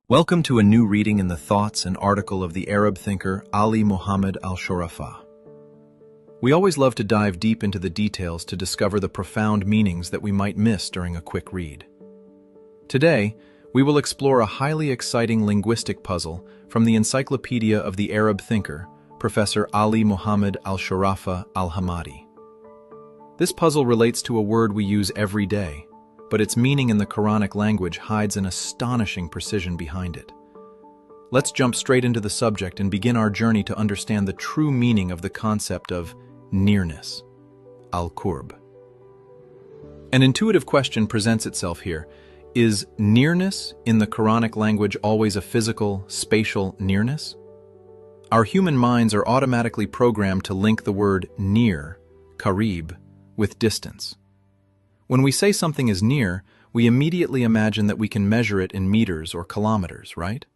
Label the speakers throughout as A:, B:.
A: Welcome to a new reading in the thoughts and article of the Arab thinker Ali Muhammad al-Shurafah. We always love to dive deep into the details to discover the profound meanings that we might miss during a quick read. Today, we will explore a highly exciting linguistic puzzle from the Encyclopedia of the Arab Thinker, Professor Ali Muhammad al-Shurafah al-Hamadi. This puzzle relates to a word we use every day, but its meaning in the Quranic language hides an astonishing precision behind it. Let's jump straight into the subject and begin our journey to understand the true meaning of the concept of nearness, al-Qurb. An intuitive question presents itself here. Is nearness in the Quranic language always a physical, spatial nearness? Our human minds are automatically programmed to link the word near, qarib, with distance. When we say something is near, we immediately imagine that we can measure it in meters or kilometers, right?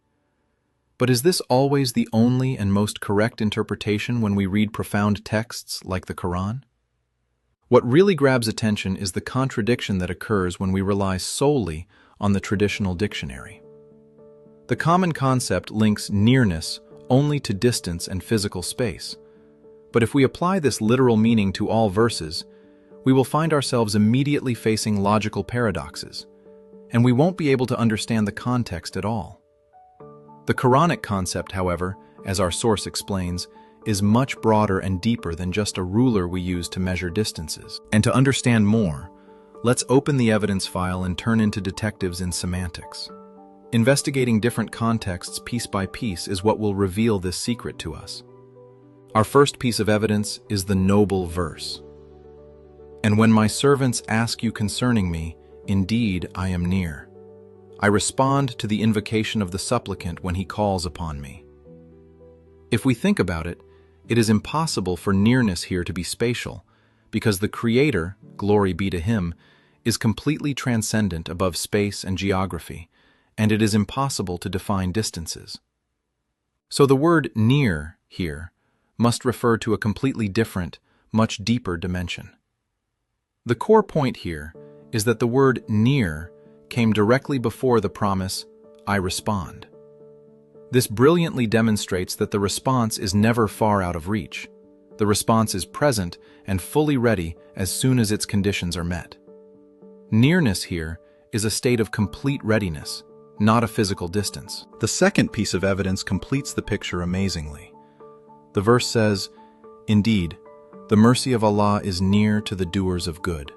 A: But is this always the only and most correct interpretation when we read profound texts like the Quran? What really grabs attention is the contradiction that occurs when we rely solely on the traditional dictionary. The common concept links nearness only to distance and physical space. But if we apply this literal meaning to all verses, we will find ourselves immediately facing logical paradoxes, and we won't be able to understand the context at all. The Quranic concept, however, as our source explains, is much broader and deeper than just a ruler we use to measure distances. And to understand more, let's open the evidence file and turn into detectives in semantics. Investigating different contexts piece by piece is what will reveal this secret to us. Our first piece of evidence is the noble verse. And when my servants ask you concerning me, indeed I am near. I respond to the invocation of the supplicant when he calls upon me. If we think about it, it is impossible for nearness here to be spatial, because the Creator, glory be to Him, is completely transcendent above space and geography, and it is impossible to define distances. So the word near here must refer to a completely different, much deeper dimension. The core point here is that the word near came directly before the promise, I respond. This brilliantly demonstrates that the response is never far out of reach. The response is present and fully ready as soon as its conditions are met. Nearness here is a state of complete readiness, not a physical distance. The second piece of evidence completes the picture amazingly. The verse says, indeed, the mercy of Allah is near to the doers of good.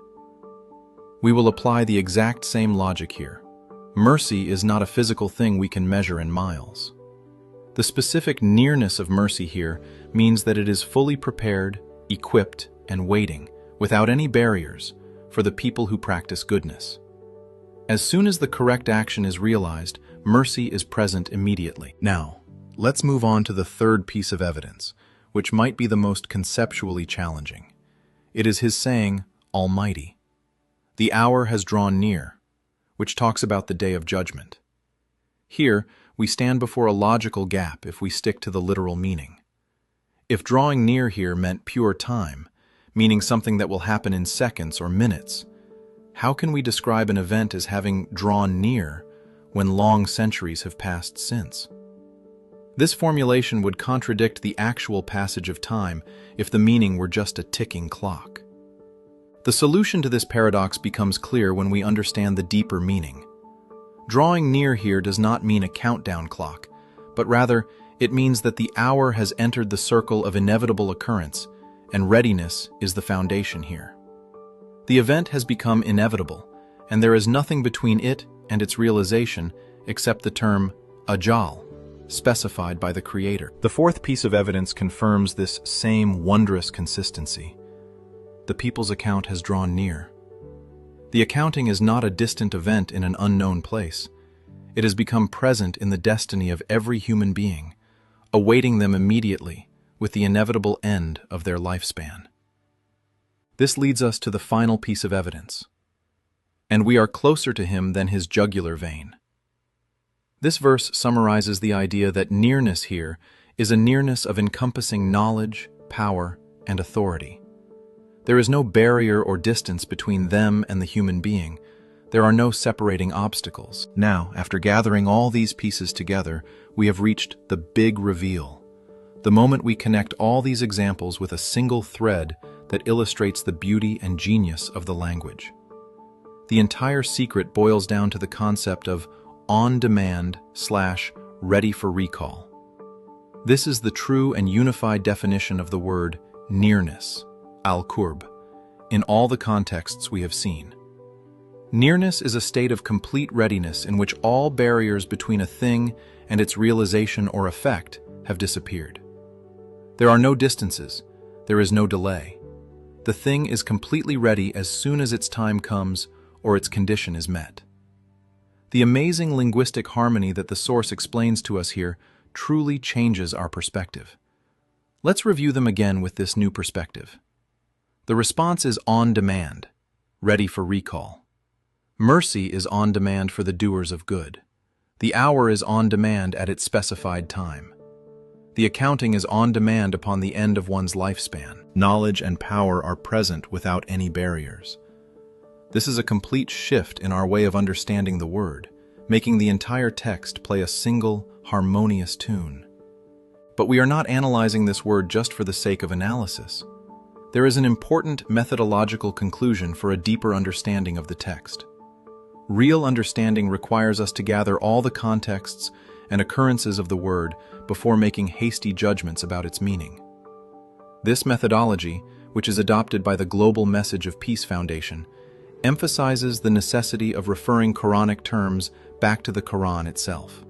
A: We will apply the exact same logic here. Mercy is not a physical thing we can measure in miles. The specific nearness of mercy here means that it is fully prepared, equipped, and waiting, without any barriers, for the people who practice goodness. As soon as the correct action is realized, mercy is present immediately. Now, let's move on to the third piece of evidence, which might be the most conceptually challenging. It is his saying, Almighty. The hour has drawn near, which talks about the day of judgment. Here, we stand before a logical gap if we stick to the literal meaning. If drawing near here meant pure time, meaning something that will happen in seconds or minutes, how can we describe an event as having drawn near when long centuries have passed since? This formulation would contradict the actual passage of time if the meaning were just a ticking clock. The solution to this paradox becomes clear when we understand the deeper meaning. Drawing near here does not mean a countdown clock, but rather it means that the hour has entered the circle of inevitable occurrence, and readiness is the foundation here. The event has become inevitable, and there is nothing between it and its realization except the term ajal, specified by the Creator. The fourth piece of evidence confirms this same wondrous consistency. The people's account has drawn near. The accounting is not a distant event in an unknown place. It has become present in the destiny of every human being, awaiting them immediately with the inevitable end of their lifespan. This leads us to the final piece of evidence. And we are closer to Him than His jugular vein. This verse summarizes the idea that nearness here is a nearness of encompassing knowledge, power, and authority. There is no barrier or distance between them and the human being. There are no separating obstacles. Now, after gathering all these pieces together, we have reached the big reveal. The moment we connect all these examples with a single thread that illustrates the beauty and genius of the language. The entire secret boils down to the concept of on-demand/ready for recall. This is the true and unified definition of the word nearness, al-qurb, in all the contexts we have seen. Nearness is a state of complete readiness in which all barriers between a thing and its realization or effect have disappeared. There are no distances, there is no delay. The thing is completely ready as soon as its time comes or its condition is met. The amazing linguistic harmony that the source explains to us here truly changes our perspective. Let's review them again with this new perspective. The response is on demand, ready for recall. Mercy is on demand for the doers of good. The hour is on demand at its specified time. The accounting is on demand upon the end of one's lifespan. Knowledge and power are present without any barriers. This is a complete shift in our way of understanding the word, making the entire text play a single, harmonious tune. But we are not analyzing this word just for the sake of analysis. There is an important methodological conclusion for a deeper understanding of the text. Real understanding requires us to gather all the contexts and occurrences of the word before making hasty judgments about its meaning. This methodology, which is adopted by the Global Message of Peace Foundation, emphasizes the necessity of referring Quranic terms back to the Quran itself.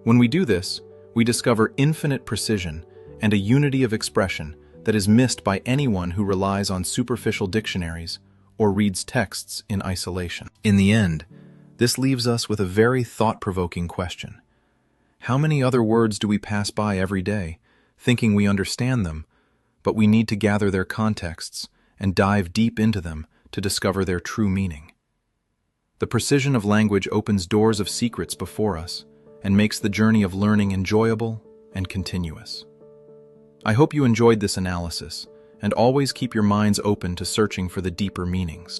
A: When we do this, we discover infinite precision and a unity of expression that is missed by anyone who relies on superficial dictionaries or reads texts in isolation. In the end, this leaves us with a very thought-provoking question. How many other words do we pass by every day, thinking we understand them, but we need to gather their contexts and dive deep into them to discover their true meaning? The precision of language opens doors of secrets before us and makes the journey of learning enjoyable and continuous. I hope you enjoyed this analysis, and always keep your minds open to searching for the deeper meanings.